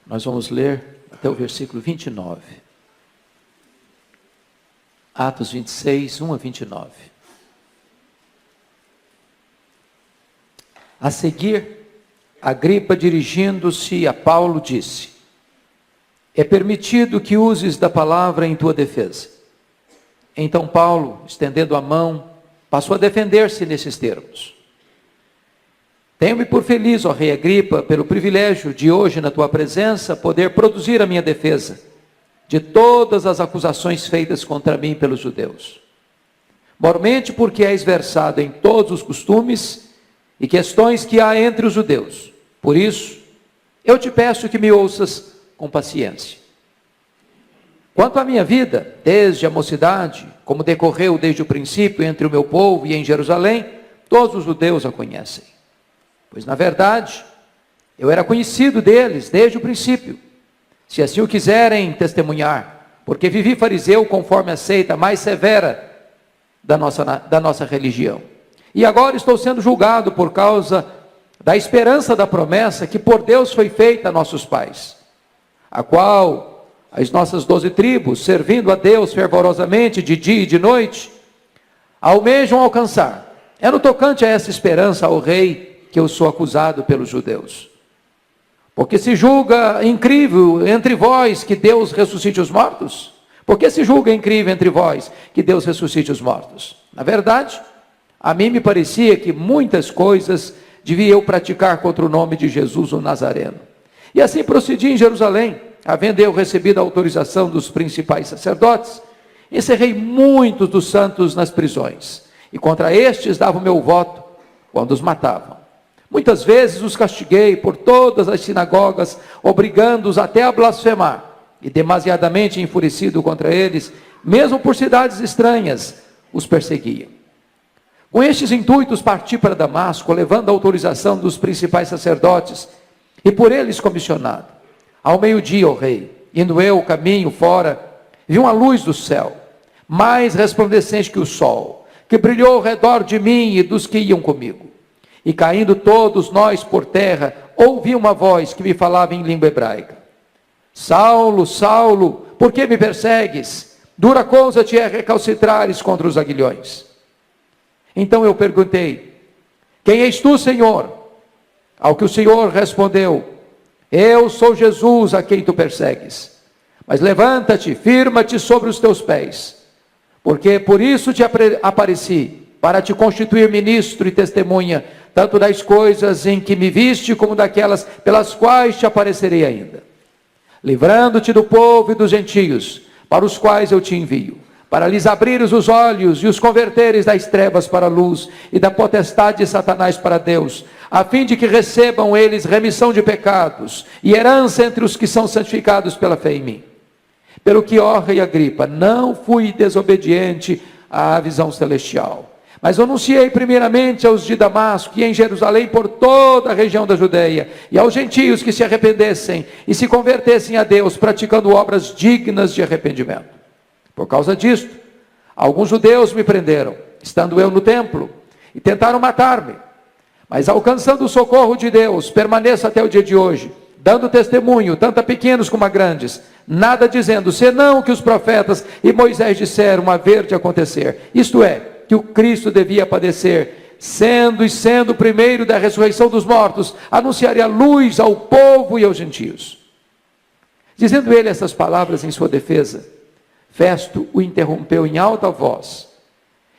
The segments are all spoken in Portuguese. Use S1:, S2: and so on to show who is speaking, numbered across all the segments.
S1: Nós vamos ler até o versículo 29. Atos 26, 1 a 29. A seguir, Agripa, dirigindo-se a Paulo, disse: é permitido que uses da palavra em tua defesa. Então Paulo, estendendo a mão, passou a defender-se nesses termos: tenho-me por feliz, ó rei Agripa, pelo privilégio de hoje, na tua presença, poder produzir a minha defesa de todas as acusações feitas contra mim pelos judeus. Mormente porque és versado em todos os costumes e questões que há entre os judeus. Por isso, eu te peço que me ouças com paciência. Quanto à minha vida, desde a mocidade, como decorreu desde o princípio entre o meu povo e em Jerusalém, todos os judeus a conhecem. Pois, na verdade, eu era conhecido deles desde o princípio, se assim o quiserem testemunhar, porque vivi fariseu conforme a seita mais severa da nossa religião. E agora estou sendo julgado por causa da esperança da promessa que por Deus foi feita a nossos pais, a qual as nossas 12 tribos, servindo a Deus fervorosamente de dia e de noite, almejam alcançar. É no tocante a essa esperança ao rei que eu sou acusado pelos judeus. Porque se julga incrível entre vós que Deus ressuscite os mortos? Porque se julga incrível entre vós que Deus ressuscite os mortos? Na verdade, a mim me parecia que muitas coisas devia eu praticar contra o nome de Jesus o Nazareno. E assim procedi em Jerusalém, havendo eu recebido a autorização dos principais sacerdotes, encerrei muitos dos santos nas prisões, e contra estes dava o meu voto quando os matavam. Muitas vezes os castiguei por todas as sinagogas, obrigando-os até a blasfemar, e demasiadamente enfurecido contra eles, mesmo por cidades estranhas, os perseguia. Com estes intuitos parti para Damasco, levando a autorização dos principais sacerdotes, e por eles comissionado. Ao meio-dia, ó rei, indo eu o caminho fora, vi uma luz do céu, mais resplandecente que o sol, que brilhou ao redor de mim e dos que iam comigo. E caindo todos nós por terra, ouvi uma voz que me falava em língua hebraica: Saulo, Saulo, por que me persegues? Dura coisa te é recalcitrares contra os aguilhões. Então eu perguntei: quem és tu, Senhor? Ao que o Senhor respondeu: eu sou Jesus a quem tu persegues. Mas levanta-te, firma-te sobre os teus pés, porque por isso te apareci, para te constituir ministro e testemunha, tanto das coisas em que me viste, como daquelas pelas quais te aparecerei ainda, livrando-te do povo e dos gentios, para os quais eu te envio, para lhes abrires os olhos e os converteres das trevas para a luz, e da potestade de Satanás para Deus, a fim de que recebam eles remissão de pecados, e herança entre os que são santificados pela fé em mim. Pelo que, ó rei Agripa, não fui desobediente à visão celestial, mas anunciei primeiramente aos de Damasco e em Jerusalém por toda a região da Judeia, e aos gentios que se arrependessem e se convertessem a Deus, praticando obras dignas de arrependimento. Por causa disto, alguns judeus me prenderam, estando eu no templo, e tentaram matar-me. Mas alcançando o socorro de Deus, permaneço até o dia de hoje, dando testemunho, tanto a pequenos como a grandes, nada dizendo, senão que os profetas e Moisés disseram haver de acontecer. Isto é, que o Cristo devia padecer, sendo o primeiro da ressurreição dos mortos, anunciaria a luz ao povo e aos gentios. Dizendo ele essas palavras em sua defesa, Festo o interrompeu em alta voz: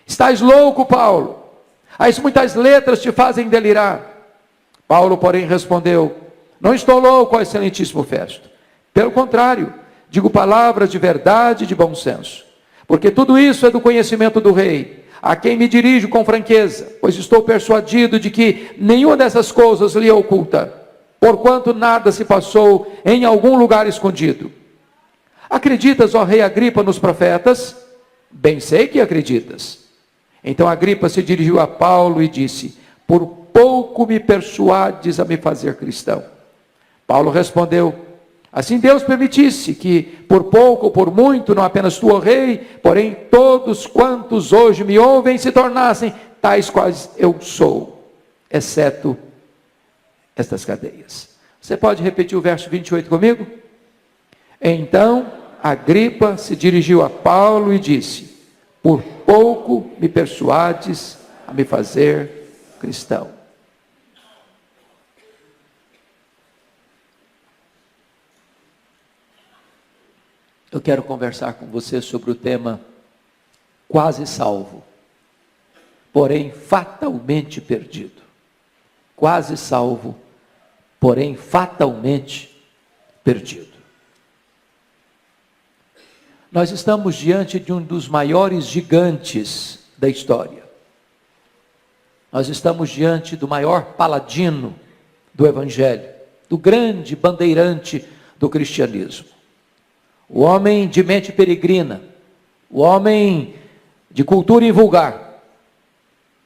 S1: estás louco, Paulo? As muitas letras te fazem delirar. Paulo, porém, respondeu: não estou louco, excelentíssimo Festo. Pelo contrário, digo palavras de verdade e de bom senso, porque tudo isso é do conhecimento do rei, a quem me dirijo com franqueza, pois estou persuadido de que nenhuma dessas coisas lhe é oculta, porquanto nada se passou em algum lugar escondido. Acreditas, ó rei Agripa, nos profetas? Bem sei que acreditas. Então Agripa se dirigiu a Paulo e disse: por pouco me persuades a me fazer cristão. Paulo respondeu: assim Deus permitisse que, por pouco ou por muito, não apenas tu, ó rei, porém todos quantos hoje me ouvem se tornassem tais quais eu sou, exceto estas cadeias. Você pode repetir o verso 28 comigo? Então Agripa se dirigiu a Paulo e disse: por pouco me persuades a me fazer cristão. Eu quero conversar com você sobre o tema quase salvo, porém fatalmente perdido. Quase salvo, porém fatalmente perdido. Nós estamos diante de um dos maiores gigantes da história. Nós estamos diante do maior paladino do Evangelho, do grande bandeirante do cristianismo. O homem de mente peregrina, o homem de cultura invulgar,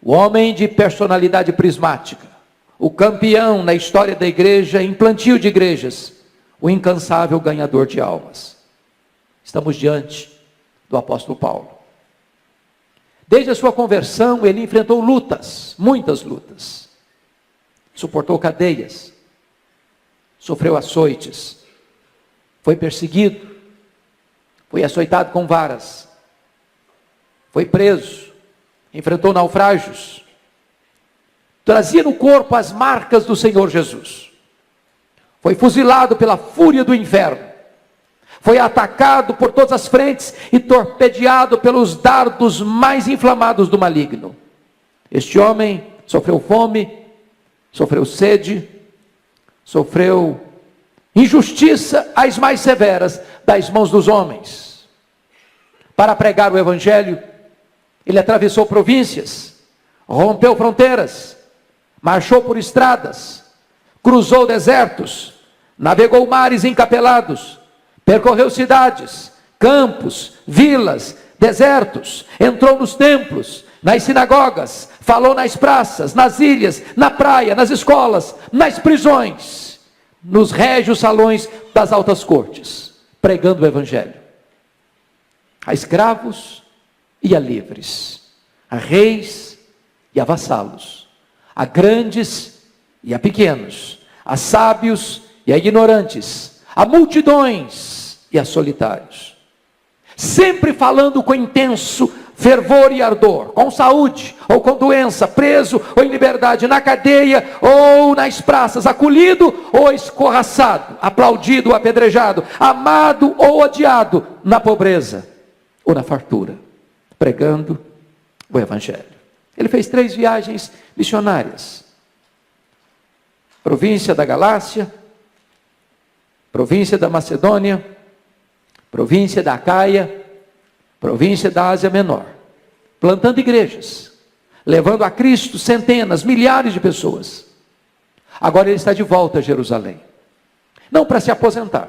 S1: o homem de personalidade prismática, o campeão na história da igreja em plantio de igrejas, o incansável ganhador de almas. Estamos diante do apóstolo Paulo. Desde a sua conversão, ele enfrentou lutas, muitas lutas. Suportou cadeias, sofreu açoites, foi perseguido, foi açoitado com varas, foi preso, enfrentou naufrágios, trazia no corpo as marcas do Senhor Jesus, foi fuzilado pela fúria do inferno, foi atacado por todas as frentes e torpedeado pelos dardos mais inflamados do maligno. Este homem sofreu fome, sofreu sede, sofreu injustiça as mais severas das mãos dos homens. Para pregar o Evangelho, ele atravessou províncias, rompeu fronteiras, marchou por estradas, cruzou desertos, navegou mares encapelados, percorreu cidades, campos, vilas, desertos, entrou nos templos, nas sinagogas, falou nas praças, nas ilhas, na praia, nas escolas, nas prisões, nos régios salões das altas cortes, pregando o Evangelho a escravos e a livres, a reis e a vassalos, a grandes e a pequenos, a sábios e a ignorantes, a multidões e a solitários, sempre falando com intenso fervor e ardor, com saúde ou com doença, preso ou em liberdade, na cadeia ou nas praças, acolhido ou escorraçado, aplaudido ou apedrejado, amado ou odiado, na pobreza ou na fartura, pregando o Evangelho. Ele fez 3 viagens missionárias: província da Galácia, província da Macedônia, província da Acaia, província da Ásia Menor, plantando igrejas, levando a Cristo centenas, milhares de pessoas. Agora ele está de volta a Jerusalém, não para se aposentar,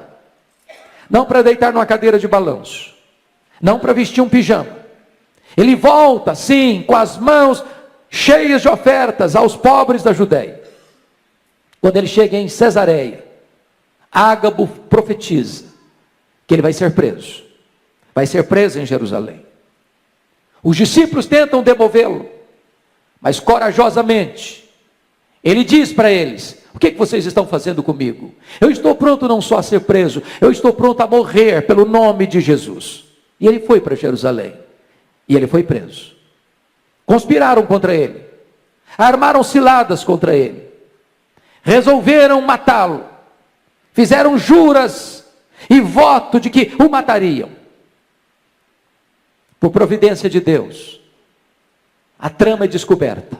S1: não para deitar numa cadeira de balanço, não para vestir um pijama. Ele volta, sim, com as mãos cheias de ofertas aos pobres da Judéia. Quando ele chega em Cesareia, Ágabo profetiza que ele vai ser preso. Vai ser preso em Jerusalém. Os discípulos tentam demovê-lo, mas corajosamente ele diz para eles: o que vocês estão fazendo comigo? Eu estou pronto não só a ser preso, eu estou pronto a morrer pelo nome de Jesus. E ele foi para Jerusalém, e ele foi preso. Conspiraram contra ele, armaram ciladas contra ele, resolveram matá-lo, fizeram juras e voto de que o matariam. Por providência de Deus, a trama é descoberta.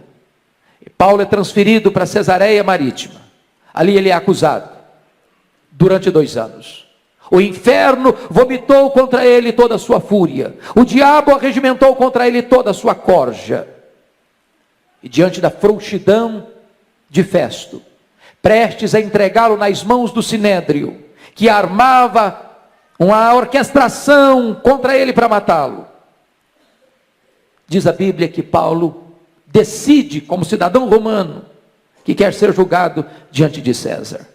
S1: E Paulo é transferido para Cesareia Marítima. Ali ele é acusado durante 2 anos. O inferno vomitou contra ele toda a sua fúria. O diabo arregimentou contra ele toda a sua corja. E diante da frouxidão de Festo, prestes a entregá-lo nas mãos do Sinédrio, que armava uma orquestração contra ele para matá-lo, diz a Bíblia que Paulo decide, como cidadão romano, que quer ser julgado diante de César.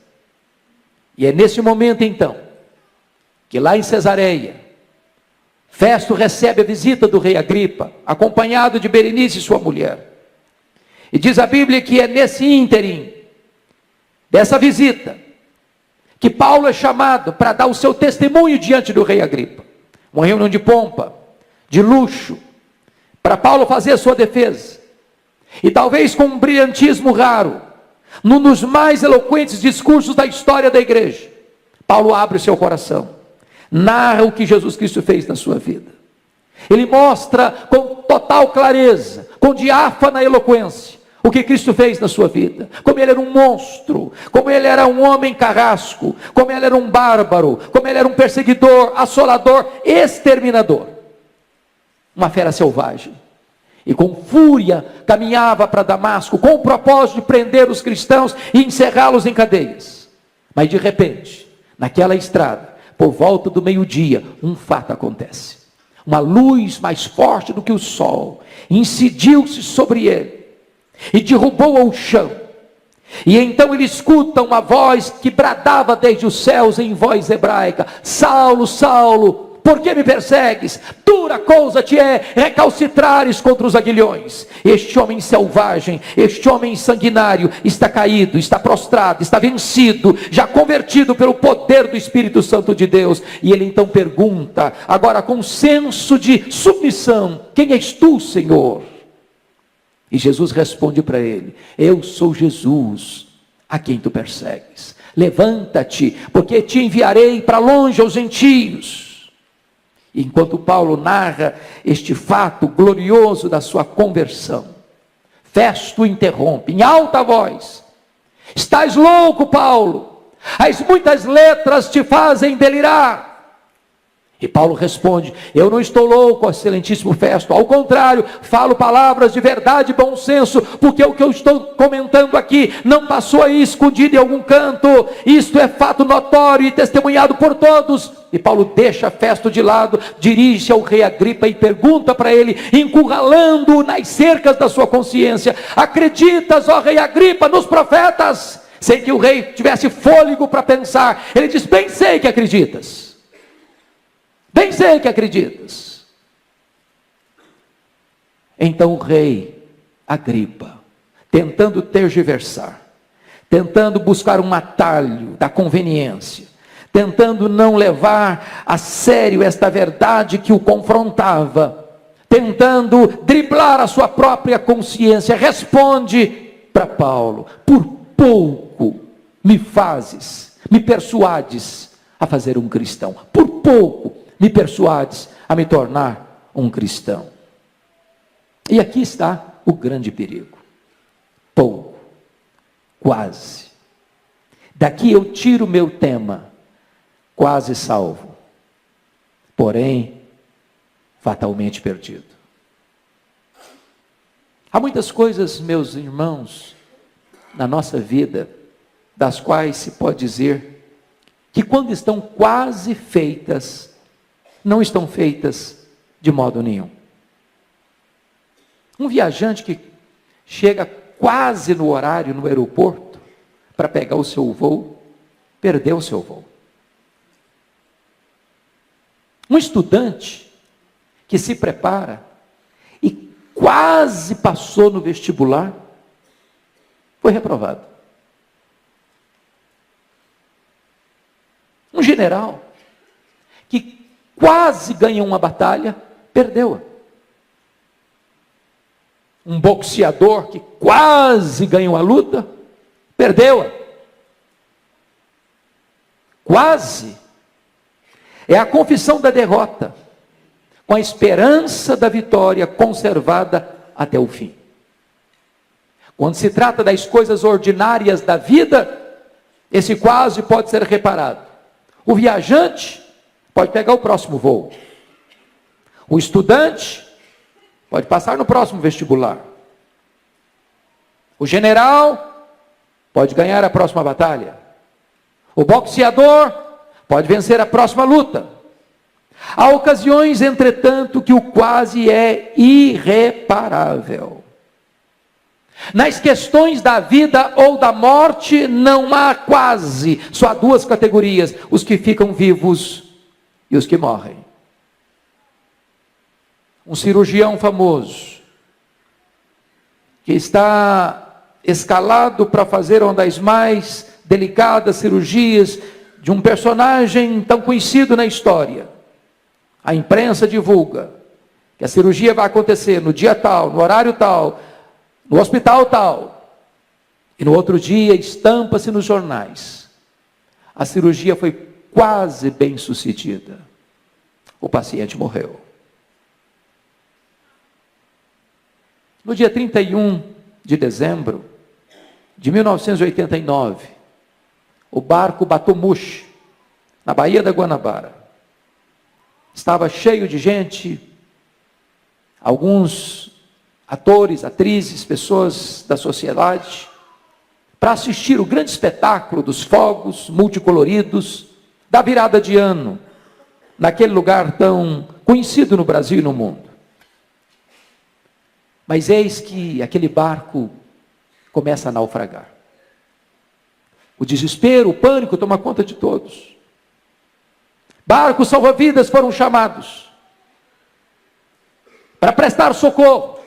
S1: E é nesse momento então, que lá em Cesareia, Festo recebe a visita do rei Agripa, acompanhado de Berenice, sua mulher. E diz a Bíblia que é nesse ínterim dessa visita, que Paulo é chamado para dar o seu testemunho diante do rei Agripa. Uma reunião de pompa, de luxo, para Paulo fazer a sua defesa. E talvez com um brilhantismo raro, num dos mais eloquentes discursos da história da igreja, Paulo abre o seu coração, narra o que Jesus Cristo fez na sua vida. Ele mostra com total clareza, com diáfana eloquência, o que Cristo fez na sua vida, como ele era um monstro, como ele era um homem carrasco, como ele era um bárbaro, como ele era um perseguidor, assolador, exterminador, uma fera selvagem, e com fúria caminhava para Damasco, com o propósito de prender os cristãos e encerrá-los em cadeias. Mas de repente, naquela estrada, por volta do meio-dia, um fato acontece. Uma luz mais forte do que o sol incidiu-se sobre ele e derrubou ao chão. E então ele escuta uma voz que bradava desde os céus em voz hebraica: Saulo, Saulo, por que me persegues? Dura coisa te é recalcitrares contra os aguilhões. Este homem selvagem, este homem sanguinário está caído, está prostrado, está vencido, já convertido pelo poder do Espírito Santo de Deus. E ele então pergunta, agora com senso de submissão: quem és tu, Senhor? E Jesus responde para ele: eu sou Jesus, a quem tu persegues. Levanta-te, porque te enviarei para longe aos gentios. Enquanto Paulo narra este fato glorioso da sua conversão, Festo interrompe em alta voz: estás louco, Paulo? As muitas letras te fazem delirar. E Paulo responde: eu não estou louco, excelentíssimo Festo, ao contrário, falo palavras de verdade e bom senso, porque o que eu estou comentando aqui não passou aí escondido em algum canto, isto é fato notório e testemunhado por todos. E Paulo deixa Festo de lado, dirige-se ao rei Agripa e pergunta para ele, encurralando-o nas cercas da sua consciência: acreditas, ó rei Agripa, nos profetas? Sem que o rei tivesse fôlego para pensar, ele diz: bem sei que acreditas. Bem sei que acreditas. Então o rei Agripa, tentando tergiversar, tentando buscar um atalho da conveniência, tentando não levar a sério esta verdade que o confrontava, tentando driblar a sua própria consciência, responde para Paulo: por pouco me persuades a fazer um cristão. Por pouco me persuades a me tornar um cristão. E aqui está o grande perigo. Pouco, quase. Daqui eu tiro meu tema: quase salvo, porém fatalmente perdido. Há muitas coisas, meus irmãos, na nossa vida, das quais se pode dizer que quando estão quase feitas, não estão feitas de modo nenhum. Um viajante que chega quase no horário no aeroporto para pegar o seu voo, perdeu o seu voo. Um estudante que se prepara e quase passou no vestibular, foi reprovado. Um general que quase ganhou uma batalha, perdeu-a. Um boxeador que quase ganhou a luta, perdeu-a. Quase é a confissão da derrota, com a esperança da vitória conservada até o fim. Quando se trata das coisas ordinárias da vida, esse quase pode ser reparado. O viajante pode pegar o próximo voo. O estudante pode passar no próximo vestibular. O general pode ganhar a próxima batalha. O boxeador pode vencer a próxima luta. Há ocasiões, entretanto, que o quase é irreparável. Nas questões da vida ou da morte não há quase, só há duas categorias: os que ficam vivos e os que morrem. Um cirurgião famoso, que está escalado para fazer uma das mais delicadas cirurgias de um personagem tão conhecido na história. A imprensa divulga que a cirurgia vai acontecer no dia tal, no horário tal, no hospital tal. E no outro dia estampa-se nos jornais. A cirurgia foi quase bem sucedida. O paciente morreu. No dia 31 de dezembro de 1989, o barco Batomushi, na Baía da Guanabara, estava cheio de gente, alguns atores, atrizes, pessoas da sociedade, para assistir o grande espetáculo dos fogos multicoloridos da virada de ano, naquele lugar tão conhecido no Brasil e no mundo. Mas eis que aquele barco começa a naufragar. O desespero, o pânico toma conta de todos. Barcos salva-vidas foram chamados para prestar socorro.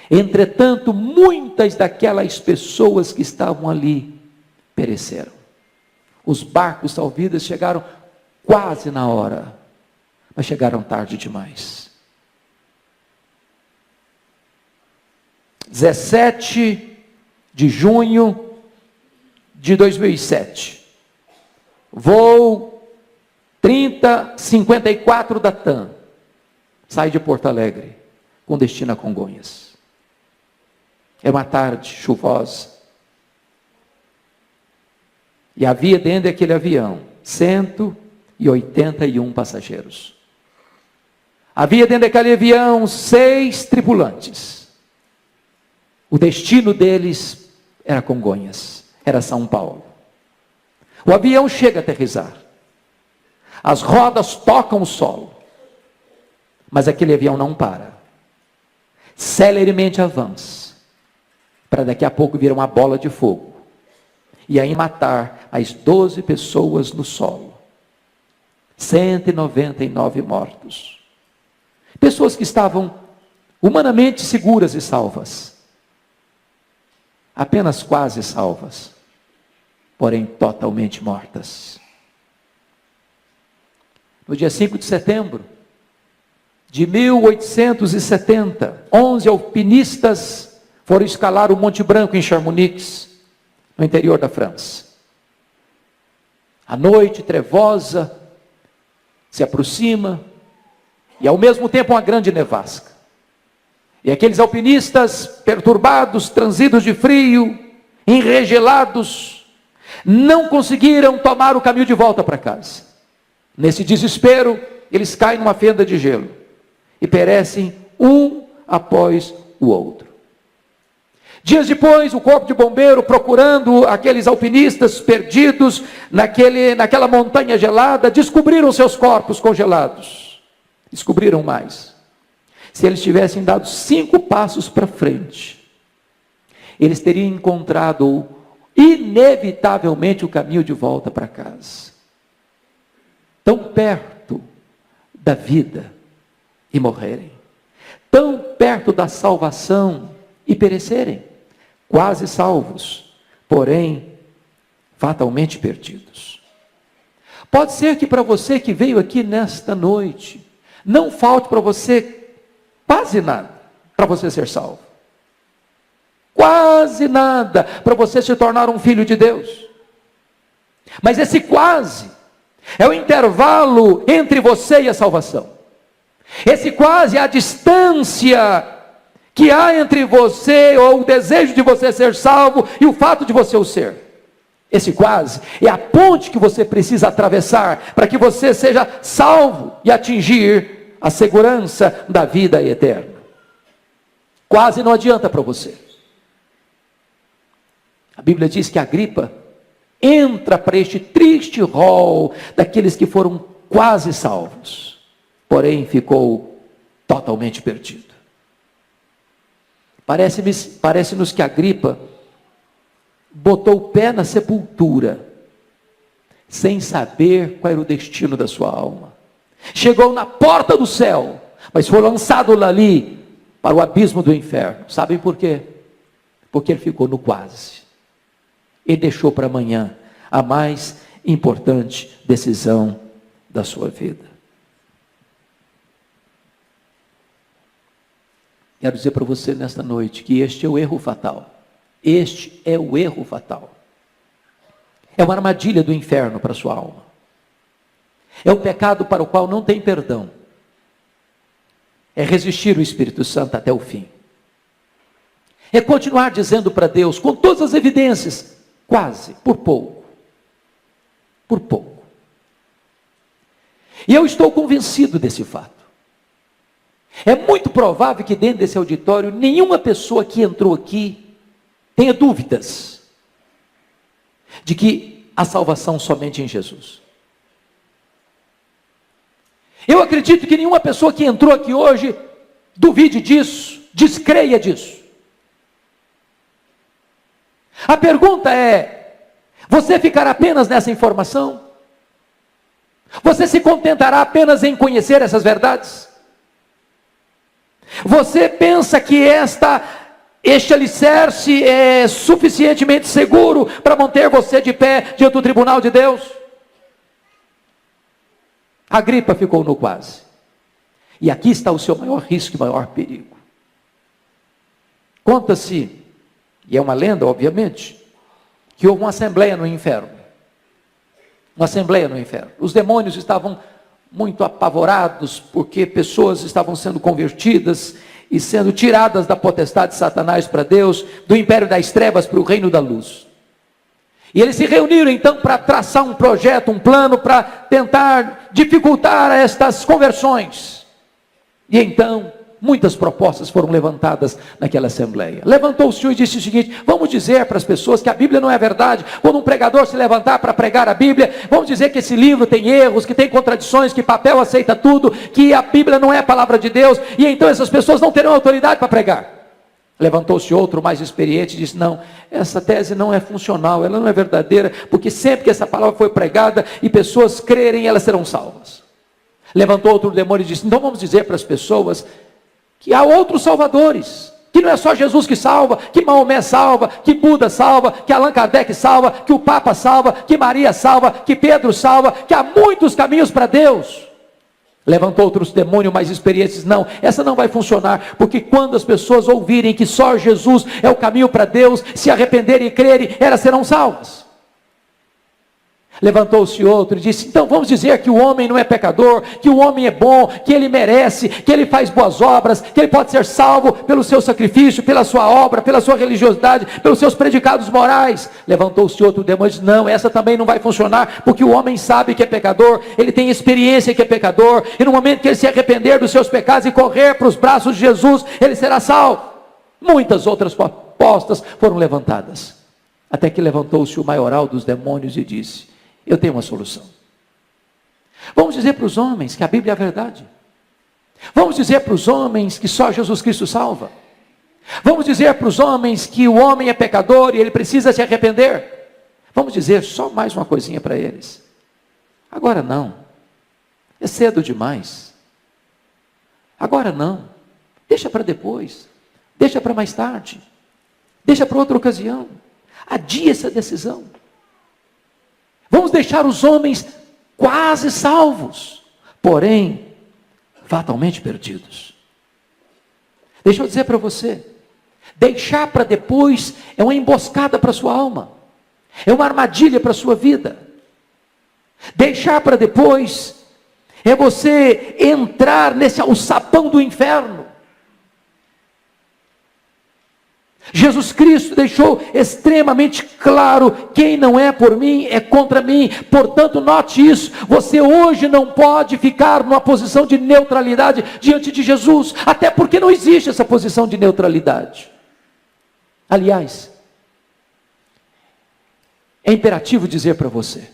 S1: Entretanto, muitas daquelas pessoas que estavam ali pereceram. Os barcos salva-vidas chegaram quase na hora, mas chegaram tarde demais. 17 de junho de 2007, voo 3054 da TAM, sai de Porto Alegre, com destino a Congonhas. É uma tarde chuvosa. E havia dentro daquele avião 181 passageiros. Havia dentro daquele avião 6 tripulantes. O destino deles era Congonhas, era São Paulo. O avião chega a aterrissar. As rodas tocam o solo. Mas aquele avião não para. Celeremente avança. Para daqui a pouco vir uma bola de fogo. E aí matar as 12 pessoas no solo. 199 mortos. Pessoas que estavam humanamente seguras e salvas. Apenas quase salvas. Porém totalmente mortas. No dia 5 de setembro de 1870, 11 alpinistas foram escalar o Monte Branco em Chamonix, no interior da França. A noite trevosa se aproxima e ao mesmo tempo uma grande nevasca. E aqueles alpinistas perturbados, transidos de frio, enregelados, não conseguiram tomar o caminho de volta para casa. Nesse desespero, eles caem numa fenda de gelo e perecem um após o outro. Dias depois, o corpo de bombeiro, procurando aqueles alpinistas perdidos naquela montanha gelada, descobriram seus corpos congelados. Descobriram mais. Se eles tivessem dado 5 passos para frente, eles teriam encontrado inevitavelmente o caminho de volta para casa. Tão perto da vida e morrerem. Tão perto da salvação e perecerem. Quase salvos, porém fatalmente perdidos. Pode ser que para você que veio aqui nesta noite, não falte para você quase nada para você ser salvo. Quase nada para você se tornar um filho de Deus. Mas esse quase é o intervalo entre você e a salvação. Esse quase é a distância que há entre você, ou o desejo de você ser salvo, e o fato de você o ser. Esse quase é a ponte que você precisa atravessar, para que você seja salvo e atingir a segurança da vida eterna. Quase não adianta para você. A Bíblia diz que Agripa entra para este triste rol daqueles que foram quase salvos, porém ficou totalmente perdido. Parece-nos que Agripa botou o pé na sepultura, sem saber qual era o destino da sua alma. Chegou na porta do céu, mas foi lançado ali para o abismo do inferno. Sabem por quê? Porque ele ficou no quase. Ele deixou para amanhã a mais importante decisão da sua vida. Quero dizer para você nesta noite que este é o erro fatal. Este é o erro fatal. É uma armadilha do inferno para a sua alma. É um pecado para o qual não tem perdão. É resistir o Espírito Santo até o fim. É continuar dizendo para Deus, com todas as evidências, quase, por pouco. Por pouco. E eu estou convencido desse fato. É muito provável que dentro desse auditório, nenhuma pessoa que entrou aqui tenha dúvidas de que a salvação somente em Jesus. Eu acredito que nenhuma pessoa que entrou aqui hoje duvide disso, descreia disso. A pergunta é: você ficará apenas nessa informação? Você se contentará apenas em conhecer essas verdades? Você pensa que este alicerce é suficientemente seguro para manter você de pé diante do tribunal de Deus? Agripa ficou no quase. E aqui está o seu maior risco e maior perigo. Conta-se, e é uma lenda obviamente, que houve uma assembleia no inferno. Uma assembleia no inferno. Os demônios estavam muito apavorados, porque pessoas estavam sendo convertidas e sendo tiradas da potestade de Satanás para Deus, do império das trevas para o reino da luz. E eles se reuniram então para traçar um projeto, um plano para tentar dificultar estas conversões. E então, muitas propostas foram levantadas naquela assembleia. Levantou o Senhor e disse o seguinte: vamos dizer para as pessoas que a Bíblia não é verdade. Quando um pregador se levantar para pregar a Bíblia, vamos dizer que esse livro tem erros, que tem contradições, que papel aceita tudo, que a Bíblia não é a palavra de Deus, e então essas pessoas não terão autoridade para pregar. Levantou-se outro mais experiente e disse: não, essa tese não é funcional, ela não é verdadeira, porque sempre que essa palavra foi pregada e pessoas crerem, elas serão salvas. Levantou outro demônio e disse: então vamos dizer para as pessoas que há outros salvadores, que não é só Jesus que salva, que Maomé salva, que Buda salva, que Allan Kardec salva, que o Papa salva, que Maria salva, que Pedro salva, que há muitos caminhos para Deus. Levantou outros demônios mais experientes: não, essa não vai funcionar, porque quando as pessoas ouvirem que só Jesus é o caminho para Deus, se arrependerem e crerem, elas serão salvas. Levantou-se outro e disse: então vamos dizer que o homem não é pecador, que o homem é bom, que ele merece, que ele faz boas obras, que ele pode ser salvo pelo seu sacrifício, pela sua obra, pela sua religiosidade, pelos seus predicados morais. Levantou-se outro demônio e disse: não, essa também não vai funcionar, porque o homem sabe que é pecador, ele tem experiência que é pecador, e no momento que ele se arrepender dos seus pecados e correr para os braços de Jesus, ele será salvo. Muitas outras propostas foram levantadas, até que levantou-se o maioral dos demônios e disse: eu tenho uma solução. Vamos dizer para os homens que a Bíblia é a verdade. Vamos dizer para os homens que só Jesus Cristo salva. Vamos dizer para os homens que o homem é pecador e ele precisa se arrepender. Vamos dizer só mais uma coisinha para eles. Agora não. É cedo demais. Agora não. Deixa para depois. Deixa para mais tarde. Deixa para outra ocasião. Adia essa decisão. Vamos deixar os homens quase salvos, porém, fatalmente perdidos. Deixa eu dizer para você, deixar para depois é uma emboscada para a sua alma, é uma armadilha para a sua vida. Deixar para depois é você entrar nesse alçapão do inferno. Jesus Cristo deixou extremamente claro: quem não é por mim é contra mim. Portanto, note isso: você hoje não pode ficar numa posição de neutralidade diante de Jesus, até porque não existe essa posição de neutralidade. Aliás, é imperativo dizer para você: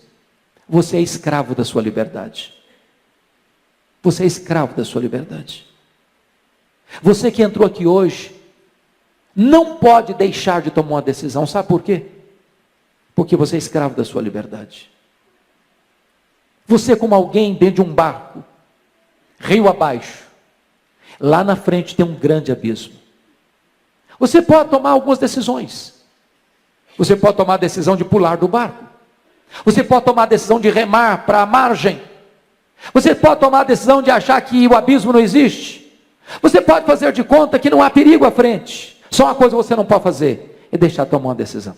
S1: você é escravo da sua liberdade. Você é escravo da sua liberdade. Você que entrou aqui hoje não pode deixar de tomar uma decisão. Sabe por quê? Porque você é escravo da sua liberdade. Você é como alguém dentro de um barco, rio abaixo. Lá na frente tem um grande abismo. Você pode tomar algumas decisões. Você pode tomar a decisão de pular do barco. Você pode tomar a decisão de remar para a margem. Você pode tomar a decisão de achar que o abismo não existe. Você pode fazer de conta que não há perigo à frente. Só uma coisa você não pode fazer, é deixar tomar uma decisão.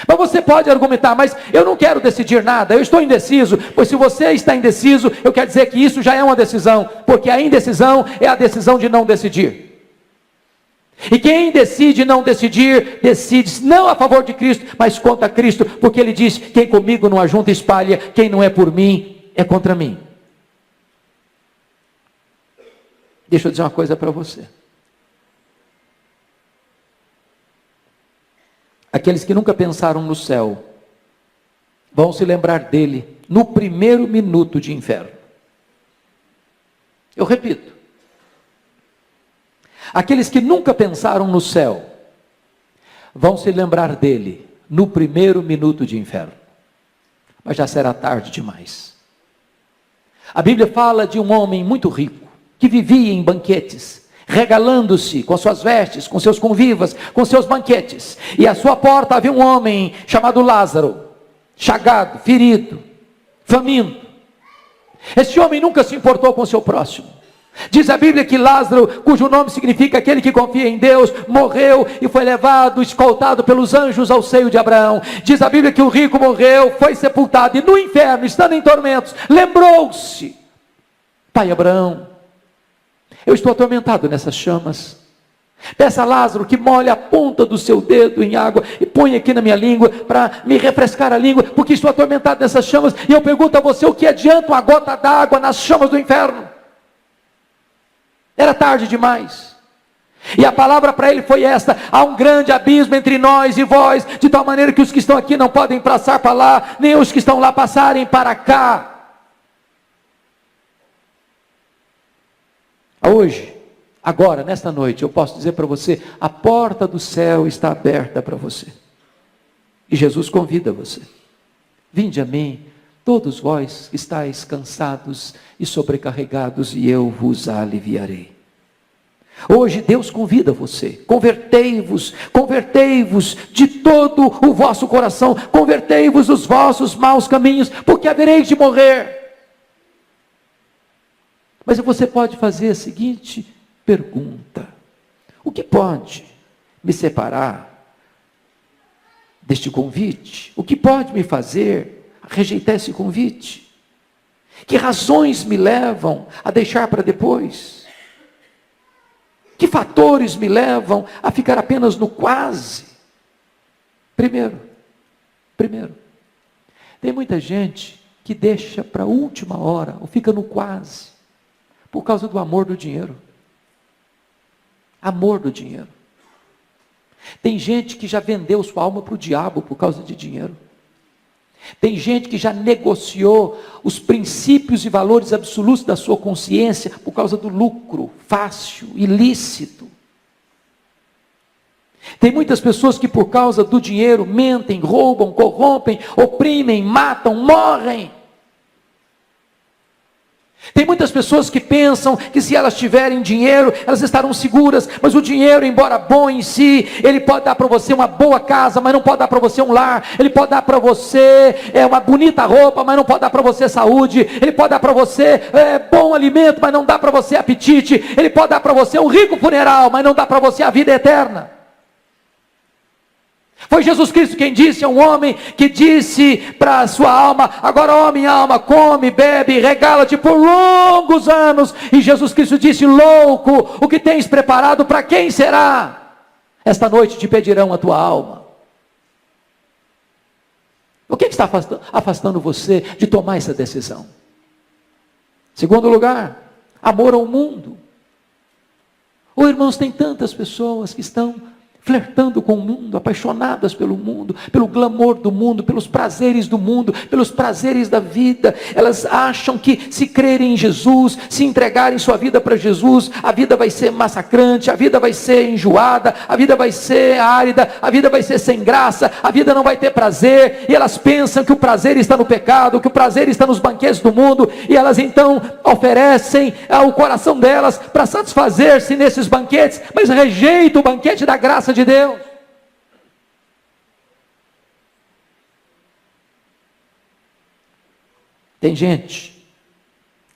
S1: Mas você pode argumentar, mas eu não quero decidir nada, eu estou indeciso. Pois se você está indeciso, eu quero dizer que isso já é uma decisão, porque a indecisão é a decisão de não decidir. E quem decide não decidir, decide não a favor de Cristo, mas contra Cristo, porque ele diz: quem comigo não ajunta espalha, quem não é por mim, é contra mim. Deixa eu dizer uma coisa para você. Aqueles que nunca pensaram no céu, vão se lembrar dele no primeiro minuto de inferno. Eu repito. Aqueles que nunca pensaram no céu, vão se lembrar dele no primeiro minuto de inferno. Mas já será tarde demais. A Bíblia fala de um homem muito rico, que vivia em banquetes, regalando-se com suas vestes, com seus convivas, com seus banquetes. E à sua porta havia um homem chamado Lázaro, chagado, ferido, faminto. Este homem nunca se importou com o seu próximo. Diz a Bíblia que Lázaro, cujo nome significa aquele que confia em Deus, morreu e foi levado, escoltado pelos anjos ao seio de Abraão. Diz a Bíblia que o rico morreu, foi sepultado e no inferno, estando em tormentos, lembrou-se: pai Abraão, eu estou atormentado nessas chamas. Peça a Lázaro que molhe a ponta do seu dedo em água e põe aqui na minha língua para me refrescar a língua, porque estou atormentado nessas chamas. E eu pergunto a você: o que adianta uma gota d'água nas chamas do inferno? Era tarde demais. E a palavra para ele foi esta: há um grande abismo entre nós e vós, de tal maneira que os que estão aqui não podem passar para lá, nem os que estão lá passarem para cá. Hoje, agora, nesta noite, eu posso dizer para você: a porta do céu está aberta para você. E Jesus convida você: vinde a mim, todos vós que estáis cansados e sobrecarregados, e eu vos aliviarei. Hoje Deus convida você: convertei-vos, convertei-vos de todo o vosso coração, convertei-vos dos vossos maus caminhos, porque havereis de morrer. Mas você pode fazer a seguinte pergunta: o que pode me separar deste convite? O que pode me fazer rejeitar esse convite? Que razões me levam a deixar para depois? Que fatores me levam a ficar apenas no quase? Primeiro, tem muita gente que deixa para a última hora, ou fica no quase, por causa do amor do dinheiro. Amor do dinheiro. Tem gente que já vendeu sua alma para o diabo por causa de dinheiro. Tem gente que já negociou os princípios e valores absolutos da sua consciência por causa do lucro fácil, ilícito. Tem muitas pessoas que por causa do dinheiro mentem, roubam, corrompem, oprimem, matam, morrem. Tem muitas pessoas que pensam que se elas tiverem dinheiro, elas estarão seguras, mas o dinheiro, embora bom em si, ele pode dar para você uma boa casa, mas não pode dar para você um lar. Ele pode dar para você uma bonita roupa, mas não pode dar para você saúde. Ele pode dar para você bom alimento, mas não dá para você apetite. Ele pode dar para você um rico funeral, mas não dá para você a vida eterna. Foi Jesus Cristo quem disse a um homem que disse para a sua alma: agora, ó minha alma, come, bebe, regala-te por longos anos. E Jesus Cristo disse: louco, o que tens preparado para quem será? Esta noite te pedirão a tua alma. O que está afastando você de tomar essa decisão? Segundo lugar, amor ao mundo. Irmãos, tem tantas pessoas que estão flertando com o mundo, apaixonadas pelo mundo, pelo glamour do mundo, pelos prazeres do mundo, pelos prazeres da vida. Elas acham que se crerem em Jesus, se entregarem sua vida para Jesus, a vida vai ser massacrante, a vida vai ser enjoada, a vida vai ser árida, a vida vai ser sem graça, a vida não vai ter prazer. E elas pensam que o prazer está no pecado, que o prazer está nos banquetes do mundo, e elas então oferecem o coração delas para satisfazer-se nesses banquetes, mas rejeitam o banquete da graça de Deus. Tem gente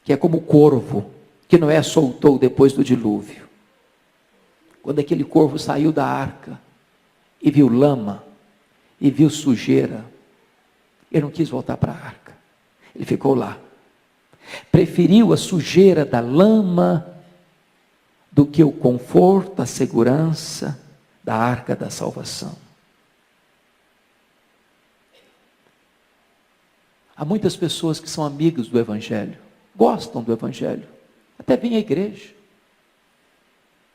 S1: que é como o corvo que Noé soltou depois do dilúvio. Quando aquele corvo saiu da arca e viu lama e viu sujeira, ele não quis voltar para a arca. Ele ficou lá. Preferiu a sujeira da lama do que o conforto, a segurança da arca da salvação. Há muitas pessoas que são amigas do Evangelho, gostam do Evangelho, até vêm à igreja,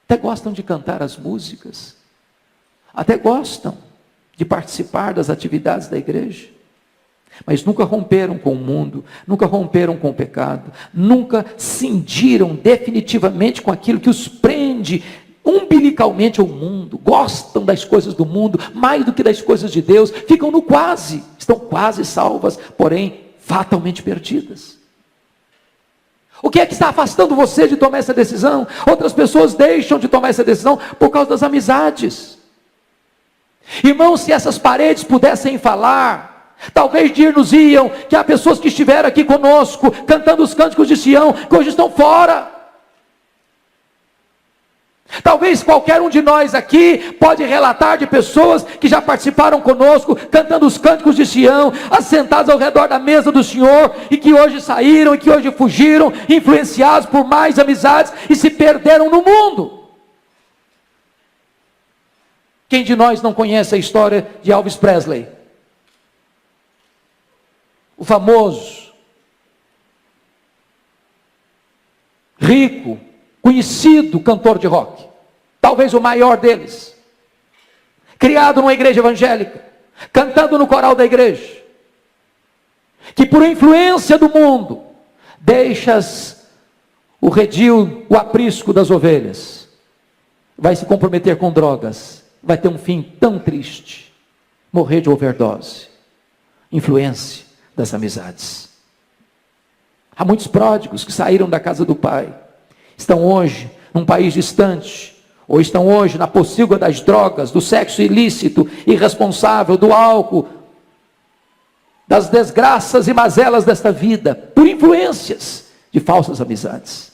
S1: até gostam de cantar as músicas, até gostam de participar das atividades da igreja, mas nunca romperam com o mundo, nunca romperam com o pecado, nunca cindiram definitivamente com aquilo que os prende umbilicalmente ao mundo, gostam das coisas do mundo mais do que das coisas de Deus, ficam no quase, estão quase salvas, porém fatalmente perdidas. O que é que está afastando você de tomar essa decisão? Outras pessoas deixam de tomar essa decisão por causa das amizades. Irmãos, se essas paredes pudessem falar, talvez dir-nos-iam que há pessoas que estiveram aqui conosco, cantando os cânticos de Sião, que hoje estão fora. Talvez qualquer um de nós aqui pode relatar de pessoas que já participaram conosco, cantando os cânticos de Sião, assentados ao redor da mesa do Senhor, e que hoje saíram, e que hoje fugiram, influenciados por mais amizades, e se perderam no mundo. Quem de nós não conhece a história de Elvis Presley? O famoso, rico, conhecido cantor de rock, talvez o maior deles, criado numa igreja evangélica, cantando no coral da igreja, que por influência do mundo, deixas o redil, o aprisco das ovelhas, vai se comprometer com drogas, vai ter um fim tão triste, morrer de overdose, influência das amizades. Há muitos pródigos que saíram da casa do pai, estão hoje num país distante, ou estão hoje na pocilga das drogas, do sexo ilícito, irresponsável, do álcool, das desgraças e mazelas desta vida, por influências de falsas amizades.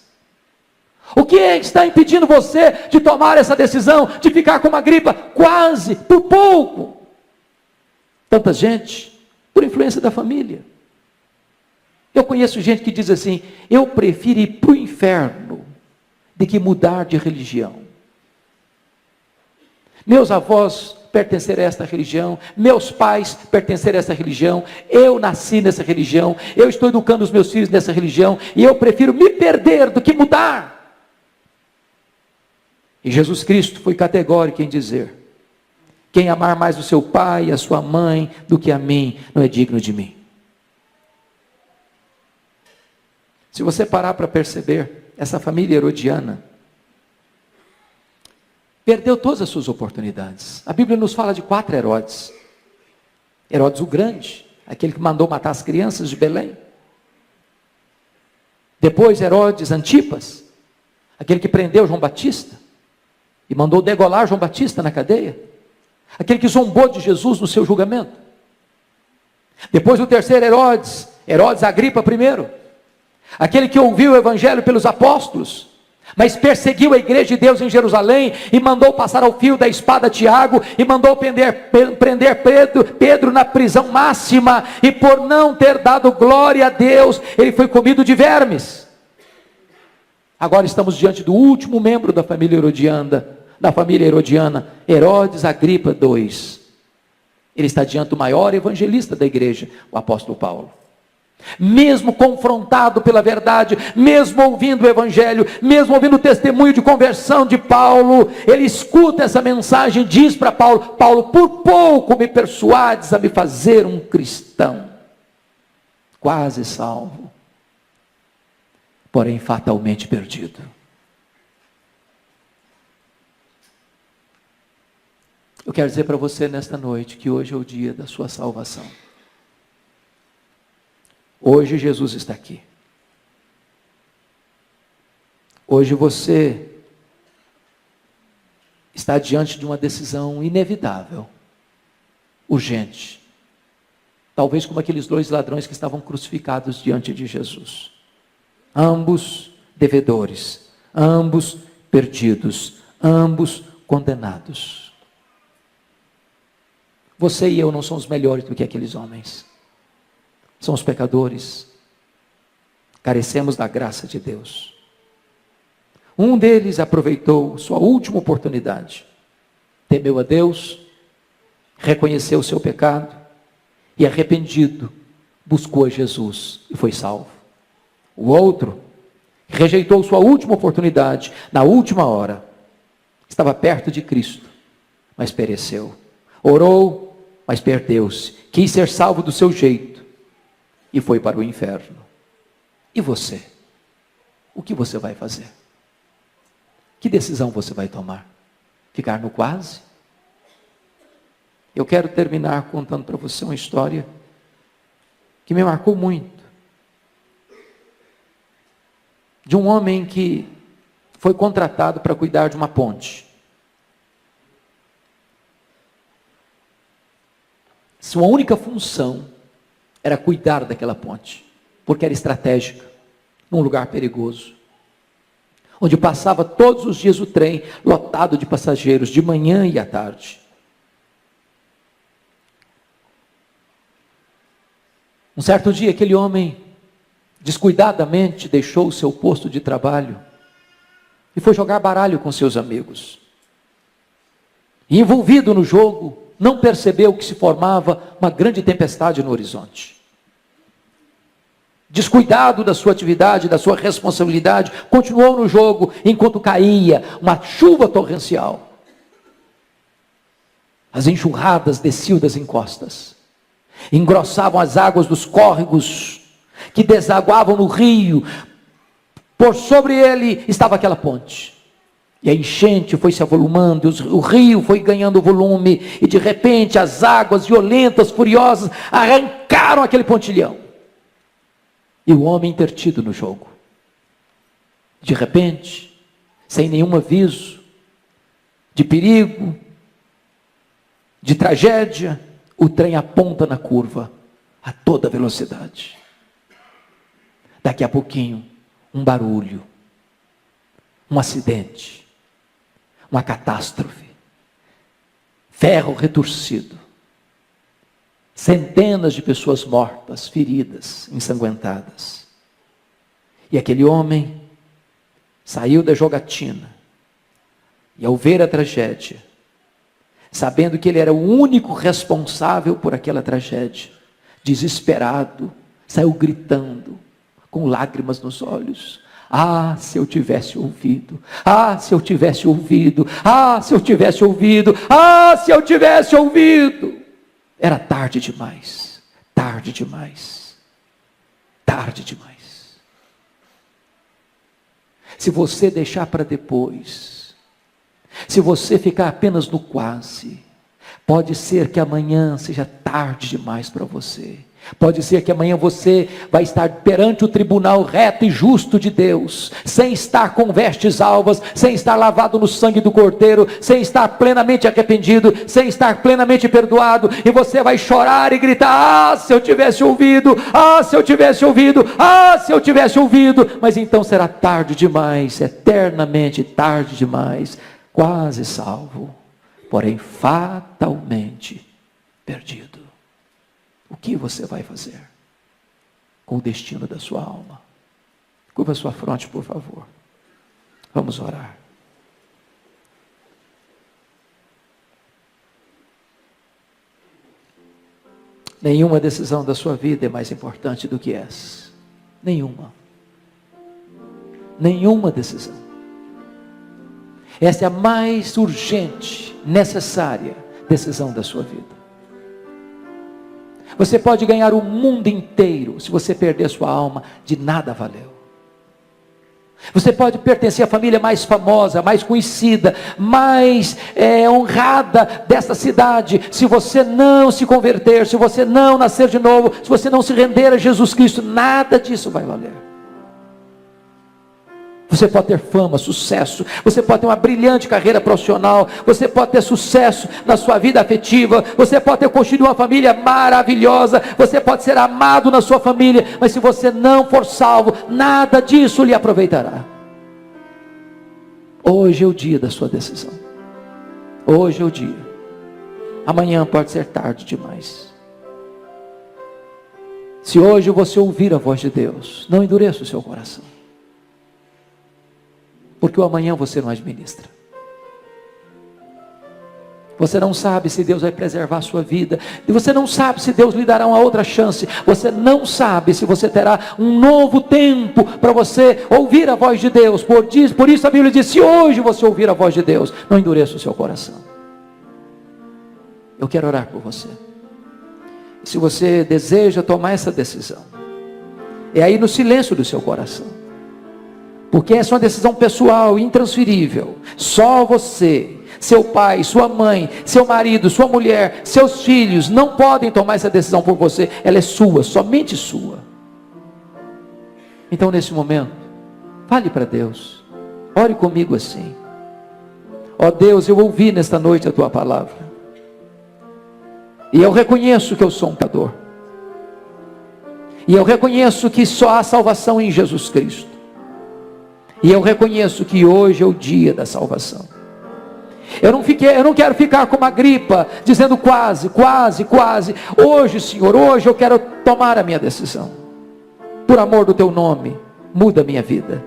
S1: O que está impedindo você de tomar essa decisão, de ficar com uma gripa quase, por pouco? Tanta gente, por influência da família. Eu conheço gente que diz assim: eu prefiro ir para o inferno de que mudar de religião. Meus avós pertenceram a esta religião, meus pais pertenceram a essa religião, eu nasci nessa religião, eu estou educando os meus filhos nessa religião, e eu prefiro me perder do que mudar. E Jesus Cristo foi categórico em dizer: quem amar mais o seu pai e a sua mãe do que a mim, não é digno de mim. Se você parar para perceber, essa família herodiana perdeu todas as suas oportunidades. A Bíblia nos fala de 4 Herodes. Herodes o Grande, aquele que mandou matar as crianças de Belém. Depois Herodes Antipas, aquele que prendeu João Batista e mandou degolar João Batista na cadeia. Aquele que zombou de Jesus no seu julgamento. Depois o terceiro Herodes, Herodes Agripa I, aquele que ouviu o evangelho pelos apóstolos, mas perseguiu a igreja de Deus em Jerusalém, e mandou passar ao fio da espada Tiago, e mandou prender Pedro na prisão máxima, e por não ter dado glória a Deus, ele foi comido de vermes. Agora estamos diante do último membro da família herodiana, Herodes Agripa II. Ele está diante do maior evangelista da igreja, o apóstolo Paulo. Mesmo confrontado pela verdade, mesmo ouvindo o evangelho, mesmo ouvindo o testemunho de conversão de Paulo, ele escuta essa mensagem e diz para Paulo: Paulo, por pouco me persuades a me fazer um cristão, quase salvo, porém fatalmente perdido. Eu quero dizer para você nesta noite que hoje é o dia da sua salvação. Hoje Jesus está aqui. Hoje você está diante de uma decisão inevitável, urgente. talvez como aqueles 2 ladrões que estavam crucificados diante de Jesus. Ambos devedores, ambos perdidos, ambos condenados. Você e eu não somos melhores do que aqueles homens. Somos pecadores, carecemos da graça de Deus. Um deles aproveitou sua última oportunidade, temeu a Deus, reconheceu o seu pecado e, arrependido, buscou a Jesus e foi salvo. O outro rejeitou sua última oportunidade, na última hora, estava perto de Cristo, mas pereceu. Orou, mas perdeu-se, quis ser salvo do seu jeito e foi para o inferno. E você? O que você vai fazer? Que decisão você vai tomar? Ficar no quase? Eu quero terminar contando para você uma história que me marcou muito. De um homem que foi contratado para cuidar de uma ponte. Sua única função era cuidar daquela ponte, porque era estratégica, num lugar perigoso, onde passava todos os dias o trem lotado de passageiros, de manhã e à tarde. Um certo dia, aquele homem, descuidadamente, deixou o seu posto de trabalho e foi jogar baralho com seus amigos. E, envolvido no jogo, não percebeu que se formava uma grande tempestade no horizonte. Descuidado da sua atividade, da sua responsabilidade, continuou no jogo enquanto caía uma chuva torrencial. As enxurradas desciam das encostas, engrossavam as águas dos córregos que desaguavam no rio. Por sobre ele estava aquela ponte. E a enchente foi se avolumando, o rio foi ganhando volume, e de repente as águas violentas, furiosas, arrancaram aquele pontilhão. E o homem intertido no jogo. De repente, sem nenhum aviso, de perigo, de tragédia, o trem aponta na curva, a toda velocidade. Daqui a pouquinho, um barulho, um acidente, uma catástrofe, ferro retorcido, centenas de pessoas mortas, feridas, ensanguentadas. E aquele homem saiu da jogatina, e ao ver a tragédia, sabendo que ele era o único responsável por aquela tragédia, desesperado, saiu gritando, com lágrimas nos olhos: ah, se eu tivesse ouvido, ah, se eu tivesse ouvido, ah, se eu tivesse ouvido, ah, se eu tivesse ouvido. Era tarde demais, tarde demais, tarde demais. Se você deixar para depois, se você ficar apenas no quase, pode ser que amanhã seja tarde demais para você. Pode ser que amanhã você vai estar perante o tribunal reto e justo de Deus, sem estar com vestes alvas, sem estar lavado no sangue do Cordeiro, sem estar plenamente arrependido, sem estar plenamente perdoado, e você vai chorar e gritar: ah, se eu tivesse ouvido, ah, se eu tivesse ouvido, ah, se eu tivesse ouvido. Mas então será tarde demais, eternamente tarde demais, quase salvo, porém fatalmente perdido. O que você vai fazer com o destino da sua alma? Curva a sua fronte, por favor. Vamos orar. Nenhuma decisão da sua vida é mais importante do que essa. Nenhuma. Nenhuma decisão. Essa é a mais urgente, necessária decisão da sua vida. Você pode ganhar o mundo inteiro, se você perder a sua alma, de nada valeu. Você pode pertencer à família mais famosa, mais conhecida, mais honrada dessa cidade. Se você não se converter, se você não nascer de novo, se você não se render a Jesus Cristo, nada disso vai valer. Você pode ter fama, sucesso, você pode ter uma brilhante carreira profissional, você pode ter sucesso na sua vida afetiva, você pode ter construído uma família maravilhosa, você pode ser amado na sua família, mas se você não for salvo, nada disso lhe aproveitará. Hoje é o dia da sua decisão. Hoje é o dia. Amanhã pode ser tarde demais. Se hoje você ouvir a voz de Deus, não endureça o seu coração, porque o amanhã você não administra. Você não sabe se Deus vai preservar a sua vida, e você não sabe se Deus lhe dará uma outra chance, você não sabe se você terá um novo tempo para você ouvir a voz de Deus. Por isso a Bíblia diz: se hoje você ouvir a voz de Deus, não endureça o seu coração. Eu quero orar por você. Se você deseja tomar essa decisão, é aí no silêncio do seu coração, porque essa é uma decisão pessoal, intransferível. Só você, seu pai, sua mãe, seu marido, sua mulher, seus filhos não podem tomar essa decisão por você. Ela é sua, somente sua. Então nesse momento, fale para Deus, ore comigo assim: ó Deus, eu ouvi nesta noite a tua palavra, e eu reconheço que eu sou um pecador, e eu reconheço que só há salvação em Jesus Cristo, e eu reconheço que hoje é o dia da salvação. Eu não quero ficar como Agripa, dizendo quase. Hoje, Senhor, hoje eu quero tomar a minha decisão. Por amor do teu nome, muda a minha vida.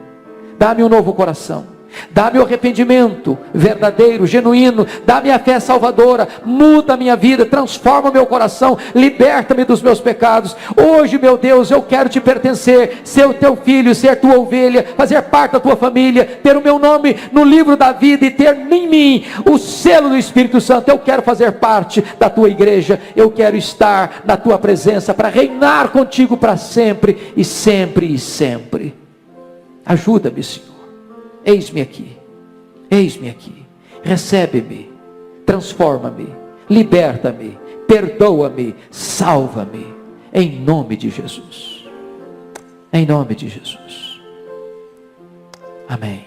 S1: Dá-me um novo coração. Dá-me o arrependimento verdadeiro, genuíno. Dá-me a fé salvadora. Muda a minha vida, transforma o meu coração, liberta-me dos meus pecados. Hoje, meu Deus, eu quero te pertencer, ser o teu filho, ser tua ovelha, fazer parte da tua família, ter o meu nome no livro da vida e ter em mim o selo do Espírito Santo. Eu quero fazer parte da tua igreja, eu quero estar na tua presença para reinar contigo para sempre e sempre e sempre. Ajuda-me, Senhor. Eis-me aqui, recebe-me, transforma-me, liberta-me, perdoa-me, salva-me, em nome de Jesus, em nome de Jesus, amém.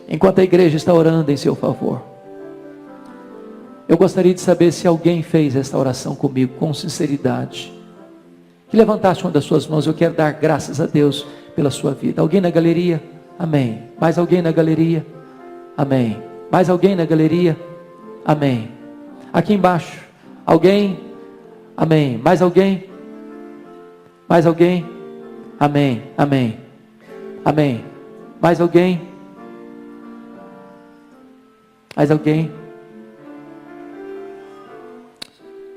S1: Enquanto a igreja está orando em seu favor, eu gostaria de saber se alguém fez esta oração comigo com sinceridade, que levantasse uma das suas mãos. Eu quero dar graças a Deus pela sua vida. Alguém na galeria? Amém. Mais alguém na galeria? Amém. Mais alguém na galeria? Amém. Aqui embaixo, alguém? Amém. Mais alguém? Mais alguém? Amém. Amém. Amém. Mais alguém? Mais alguém?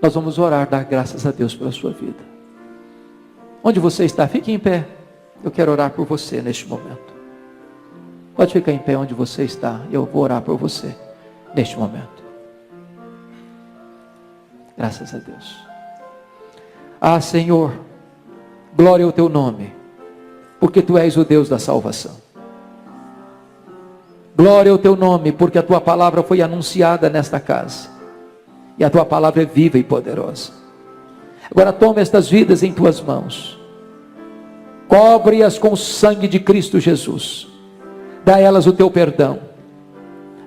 S1: Nós vamos orar, dar graças a Deus pela sua vida. Onde você está? Fique em pé. Eu quero orar por você neste momento. Pode ficar em pé onde você está. Eu vou orar por você neste momento. Graças a Deus. Ah, Senhor, glória ao teu nome, porque tu és o Deus da salvação. Glória ao teu nome, porque a tua palavra foi anunciada nesta casa, e a tua palavra é viva e poderosa. Agora toma estas vidas em tuas mãos, cobre-as com o sangue de Cristo Jesus. Dá a elas o teu perdão,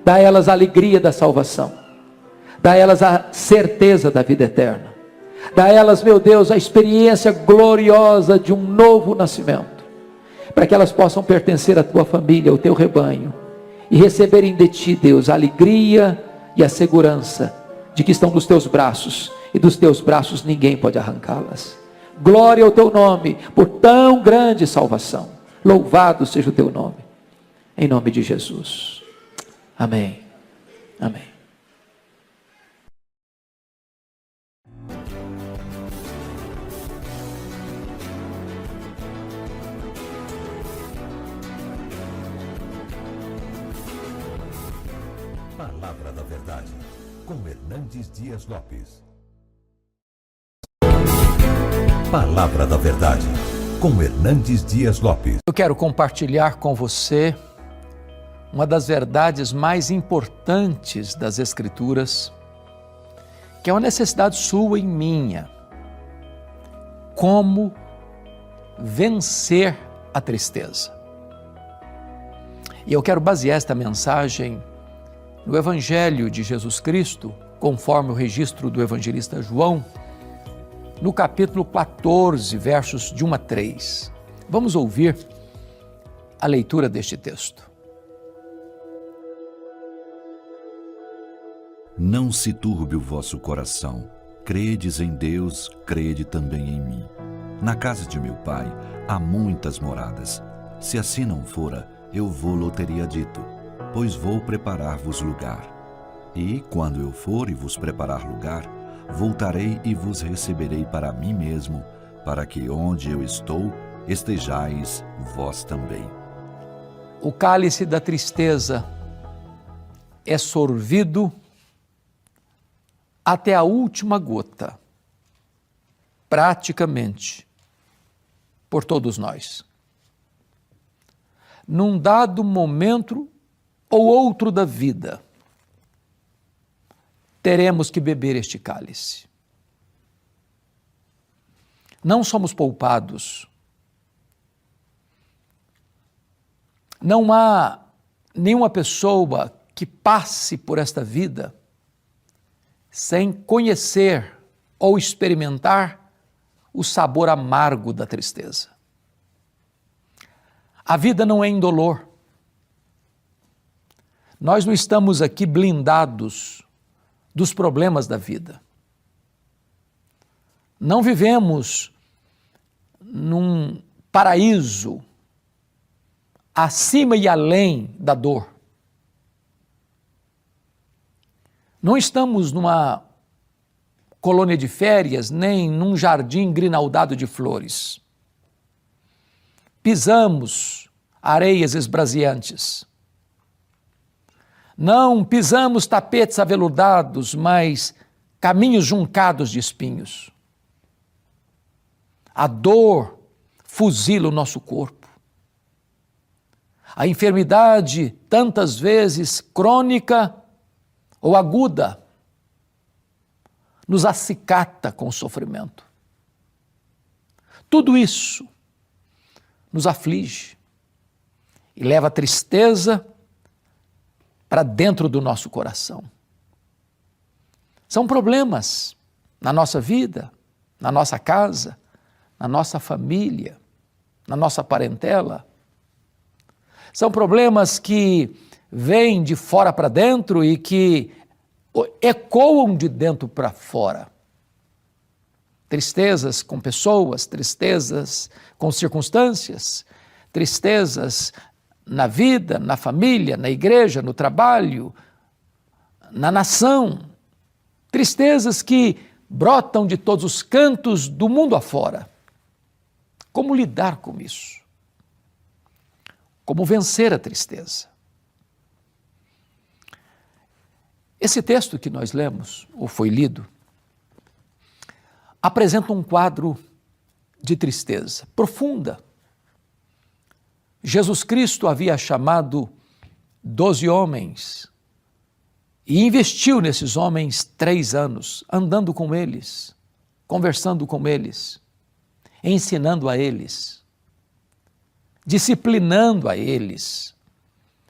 S1: dá a elas a alegria da salvação, dá a elas a certeza da vida eterna, dá a elas, meu Deus, a experiência gloriosa de um novo nascimento, para que elas possam pertencer à tua família, ao teu rebanho, e receberem de ti, Deus, a alegria e a segurança de que estão nos teus braços, e dos teus braços ninguém pode arrancá-las. Glória ao teu nome, por tão grande salvação. Louvado seja o teu nome. Em nome de Jesus. Amém. Amém.
S2: Palavra da Verdade, com Hernandes Dias Lopes. Palavra da Verdade, com Hernandes Dias Lopes.
S1: Eu quero compartilhar com você uma das verdades mais importantes das Escrituras, que é uma necessidade sua e minha: como vencer a tristeza. E eu quero basear esta mensagem no Evangelho de Jesus Cristo, conforme o registro do evangelista João, no capítulo 14, versos de 1 a 3. Vamos ouvir a leitura deste texto.
S2: Não se turbe o vosso coração. Credes em Deus, crede também em mim. Na casa de meu pai há muitas moradas. Se assim não fora, eu vou-lo teria dito, pois vou preparar-vos lugar. E, quando eu for e vos preparar lugar, voltarei e vos receberei para mim mesmo, para que onde eu estou, estejais vós também.
S1: O cálice da tristeza é sorvido até a última gota, praticamente, por todos nós. Num dado momento ou outro da vida, teremos que beber este cálice. Não somos poupados. Não há nenhuma pessoa que passe por esta vida sem conhecer ou experimentar o sabor amargo da tristeza. A vida não é indolor. Nós não estamos aqui blindados dos problemas da vida. Não vivemos num paraíso acima e além da dor. Não estamos numa colônia de férias, nem num jardim grinaldado de flores. Pisamos areias esbraseantes. Não pisamos tapetes aveludados, mas caminhos juncados de espinhos. A dor fuzila o nosso corpo. A enfermidade, tantas vezes crônica ou aguda, nos acicata com o sofrimento. Tudo isso nos aflige e leva a tristeza para dentro do nosso coração. São problemas na nossa vida, na nossa casa, na nossa família, na nossa parentela. São problemas que vêm de fora para dentro e que ecoam de dentro para fora. Tristezas com pessoas, tristezas com circunstâncias, tristezas na vida, na família, na igreja, no trabalho, na nação. Tristezas que brotam de todos os cantos do mundo afora. Como lidar com isso? Como vencer a tristeza? Esse texto que nós lemos, ou foi lido, apresenta um quadro de tristeza profunda. Jesus Cristo havia chamado 12 homens e investiu nesses homens 3 anos, andando com eles, conversando com eles, ensinando a eles, disciplinando a eles,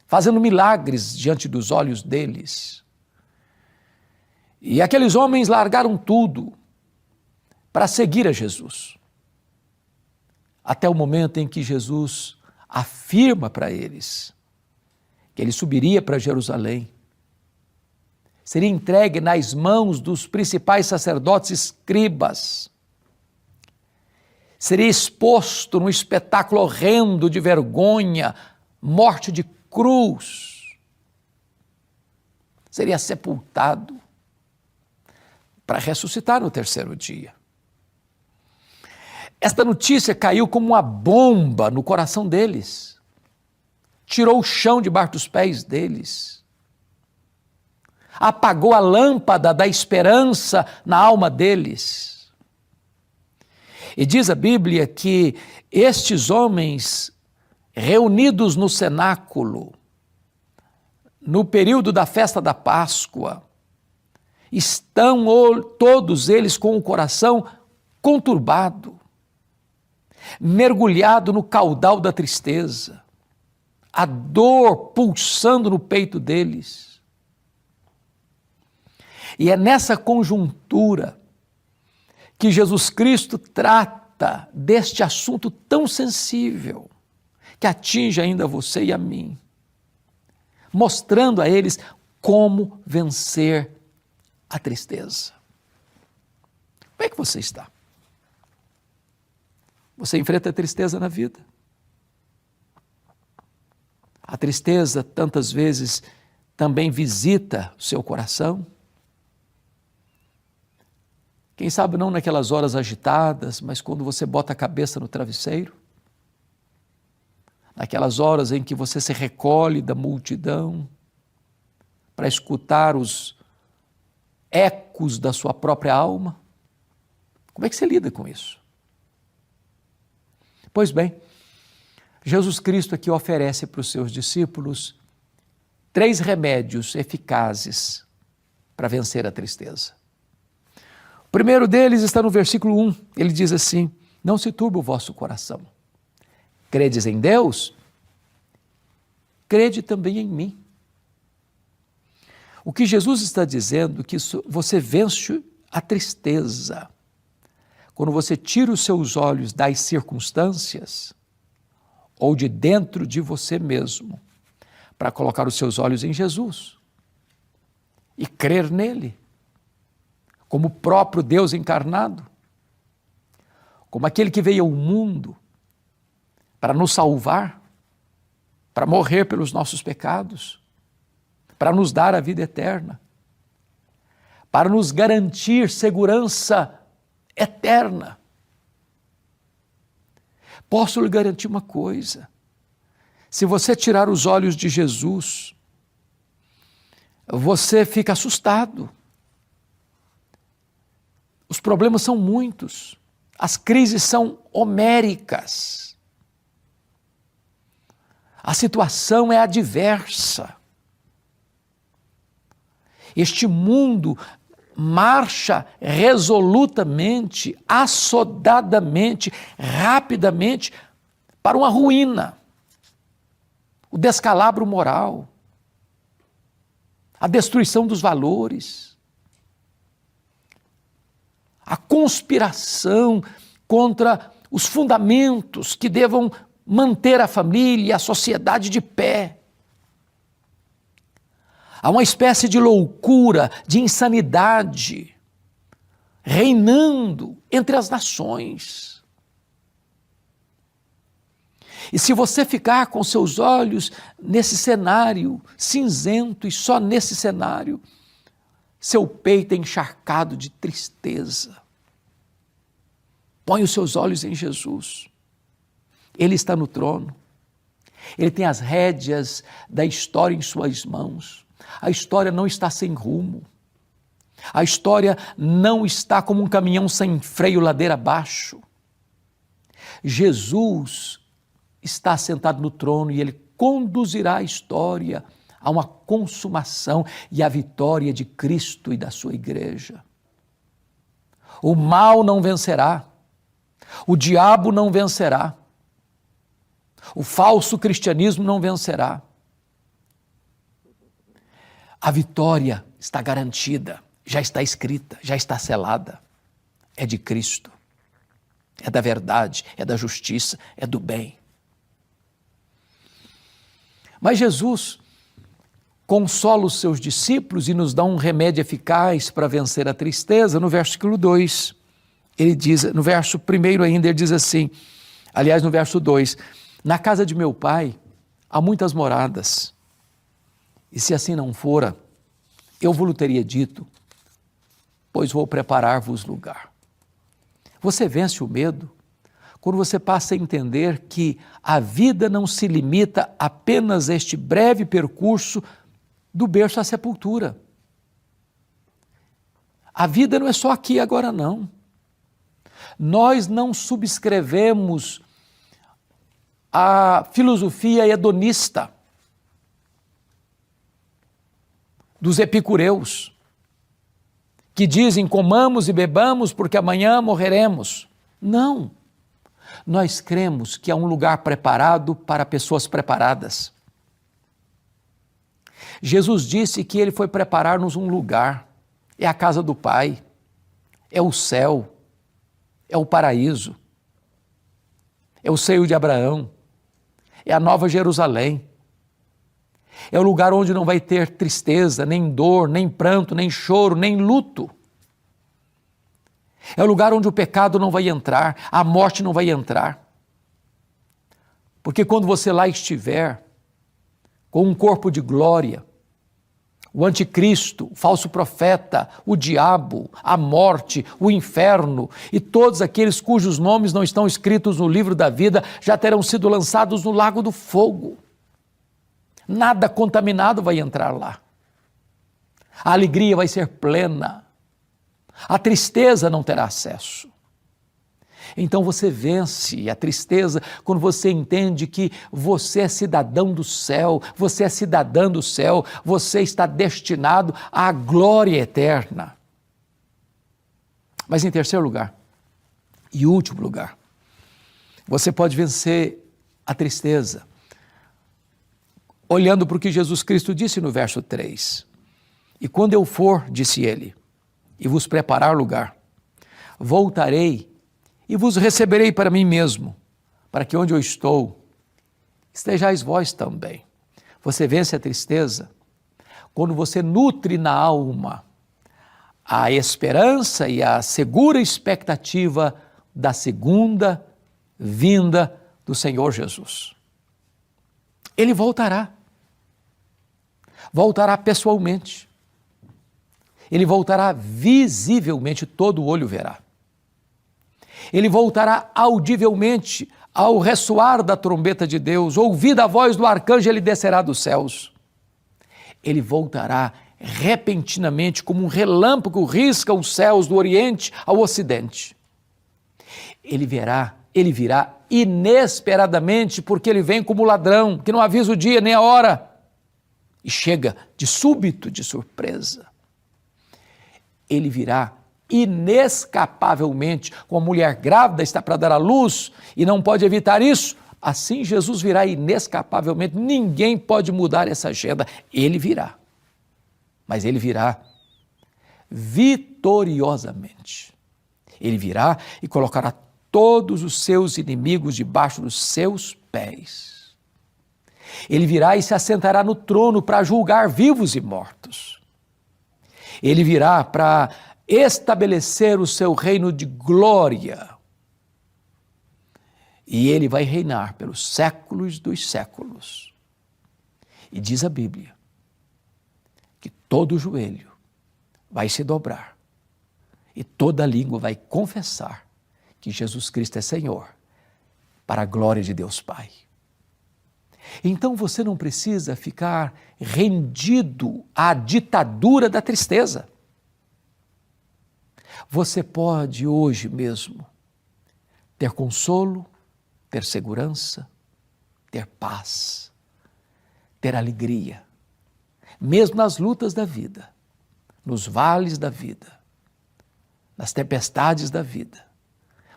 S1: fazendo milagres diante dos olhos deles. E aqueles homens largaram tudo para seguir a Jesus. Até o momento em que Jesus afirma para eles que ele subiria para Jerusalém, seria entregue nas mãos dos principais sacerdotes e escribas, seria exposto num espetáculo horrendo de vergonha, morte de cruz, seria sepultado para ressuscitar no 3º dia. Esta notícia caiu como uma bomba no coração deles, tirou o chão debaixo dos pés deles, apagou a lâmpada da esperança na alma deles. E diz a Bíblia que estes homens, reunidos no cenáculo, no período da festa da Páscoa, estão todos eles com o coração conturbado, mergulhado no caudal da tristeza, a dor pulsando no peito deles. E é nessa conjuntura que Jesus Cristo trata deste assunto tão sensível, que atinge ainda você e a mim, mostrando a eles como vencer a tristeza. Como é que você está? Você enfrenta a tristeza na vida? A tristeza, tantas vezes, também visita o seu coração. Quem sabe não naquelas horas agitadas, mas quando você bota a cabeça no travesseiro. Naquelas horas em que você se recolhe da multidão para escutar os ecos da sua própria alma. Como é que você lida com isso? Pois bem, Jesus Cristo aqui oferece para os seus discípulos 3 remédios eficazes para vencer a tristeza. O primeiro deles está no versículo 1. Ele diz assim: não se turbe o vosso coração. Credes em Deus? Crede também em mim. O que Jesus está dizendo é que você vence a tristeza quando você tira os seus olhos das circunstâncias ou de dentro de você mesmo para colocar os seus olhos em Jesus e crer nele como o próprio Deus encarnado, como aquele que veio ao mundo para nos salvar, para morrer pelos nossos pecados, para nos dar a vida eterna, para nos garantir segurança eterna. Posso lhe garantir uma coisa: se você tirar os olhos de Jesus, você fica assustado. Os problemas são muitos, as crises são homéricas, a situação é adversa. Este mundo marcha resolutamente, assodadamente, rapidamente para uma ruína, o descalabro moral, a destruição dos valores, a conspiração contra os fundamentos que devam manter a família e a sociedade de pé. Há uma espécie de loucura, de insanidade, reinando entre as nações. E se você ficar com seus olhos nesse cenário cinzento e só nesse cenário, seu peito é encharcado de tristeza. Põe os seus olhos em Jesus. Ele está no trono. Ele tem as rédeas da história em suas mãos. A história não está sem rumo. A história não está como um caminhão sem freio ladeira abaixo. Jesus está sentado no trono e ele conduzirá a história a uma consumação e a vitória de Cristo e da sua igreja. O mal não vencerá. O diabo não vencerá. O falso cristianismo não vencerá. A vitória está garantida, já está escrita, já está selada. É de Cristo, é da verdade, é da justiça, é do bem. Mas Jesus consola os seus discípulos e nos dá um remédio eficaz para vencer a tristeza. No versículo 2, ele diz, no verso 1 ainda, ele diz assim, aliás, no verso 2, na casa de meu pai há muitas moradas, e se assim não fora, eu vos teria dito, pois vou preparar-vos lugar. Você vence o medo quando você passa a entender que a vida não se limita apenas a este breve percurso do berço à sepultura. A vida não é só aqui e agora, não. Nós não subscrevemos a filosofia hedonista dos epicureus, que dizem comamos e bebamos porque amanhã morreremos. Não. Nós cremos que há um lugar preparado para pessoas preparadas. Jesus disse que ele foi preparar-nos um lugar. É a casa do Pai, é o céu, é o paraíso, é o seio de Abraão, é a Nova Jerusalém. É o lugar onde não vai ter tristeza, nem dor, nem pranto, nem choro, nem luto. É o lugar onde o pecado não vai entrar, a morte não vai entrar. Porque quando você lá estiver, com um corpo de glória, o anticristo, o falso profeta, o diabo, a morte, o inferno e todos aqueles cujos nomes não estão escritos no livro da vida já terão sido lançados no lago do fogo. Nada contaminado vai entrar lá. A alegria vai ser plena. A tristeza não terá acesso. Então você vence a tristeza quando você entende que você é cidadão do céu, você é cidadã do céu, você está destinado à glória eterna. Mas em terceiro lugar, e último lugar, você pode vencer a tristeza olhando para o que Jesus Cristo disse no verso 3. E quando eu for, disse ele, e vos preparar lugar, voltarei e vos receberei para mim mesmo, para que onde eu estou, estejais vós também. Você vence a tristeza quando você nutre na alma a esperança e a segura expectativa da segunda vinda do Senhor Jesus. Ele voltará. Voltará pessoalmente. Ele voltará visivelmente, todo olho verá. Ele voltará audivelmente ao ressoar da trombeta de Deus, ouvida a voz do arcanjo, ele descerá dos céus. Ele voltará repentinamente como um relâmpago risca os céus do oriente ao ocidente. Ele virá inesperadamente, porque ele vem como ladrão, que não avisa o dia nem a hora, e chega de súbito, de surpresa. Ele virá inescapavelmente, como a mulher grávida está para dar à luz e não pode evitar isso, assim Jesus virá inescapavelmente. Ninguém pode mudar essa agenda. Ele virá, mas ele virá vitoriosamente. Ele virá e colocará todos os seus inimigos debaixo dos seus pés. Ele virá e se assentará no trono para julgar vivos e mortos. Ele virá para estabelecer o seu reino de glória. E ele vai reinar pelos séculos dos séculos. E diz a Bíblia que todo joelho vai se dobrar e toda língua vai confessar que Jesus Cristo é Senhor, para a glória de Deus Pai. Então você não precisa ficar rendido à ditadura da tristeza. Você pode hoje mesmo ter consolo, ter segurança, ter paz, ter alegria, mesmo nas lutas da vida, nos vales da vida, nas tempestades da vida.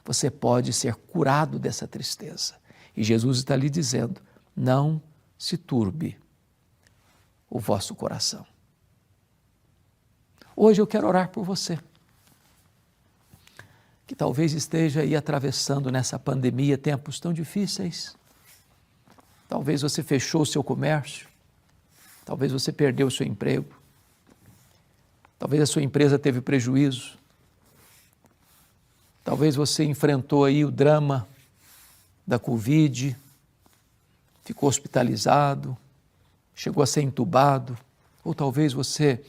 S1: Você pode ser curado dessa tristeza. E Jesus está lhe dizendo, não se turbe o vosso coração. Hoje eu quero orar por você, que talvez esteja aí atravessando nessa pandemia tempos tão difíceis. Talvez você fechou o seu comércio, talvez você perdeu o seu emprego, talvez a sua empresa teve prejuízo, talvez você enfrentou aí o drama da Covid, ficou hospitalizado, chegou a ser entubado, ou talvez você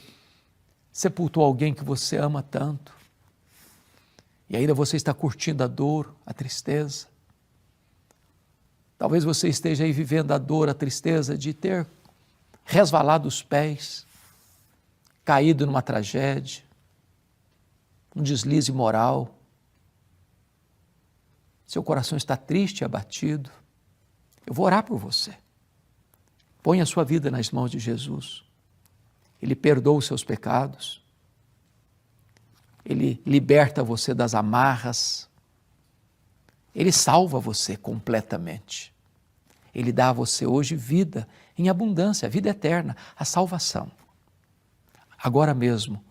S1: sepultou alguém que você ama tanto, e ainda você está curtindo a dor, a tristeza. Talvez você esteja aí vivendo a dor, a tristeza de ter resvalado os pés, caído numa tragédia, um deslize moral. Seu coração está triste e abatido. Eu vou orar por você. Põe a sua vida nas mãos de Jesus. Ele perdoa os seus pecados. Ele liberta você das amarras. Ele salva você completamente. Ele dá a você hoje vida em abundância, vida eterna, a salvação. Agora mesmo,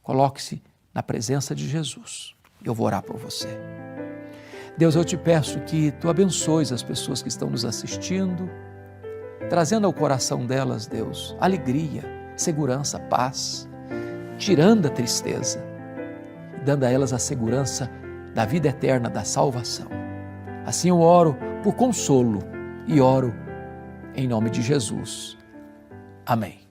S1: coloque-se na presença de Jesus. Eu vou orar por você. Deus, eu te peço que Tu abençoes as pessoas que estão nos assistindo, trazendo ao coração delas, Deus, alegria, segurança, paz, tirando a tristeza e dando a elas a segurança da vida eterna, da salvação. Assim eu oro por consolo e oro em nome de Jesus. Amém.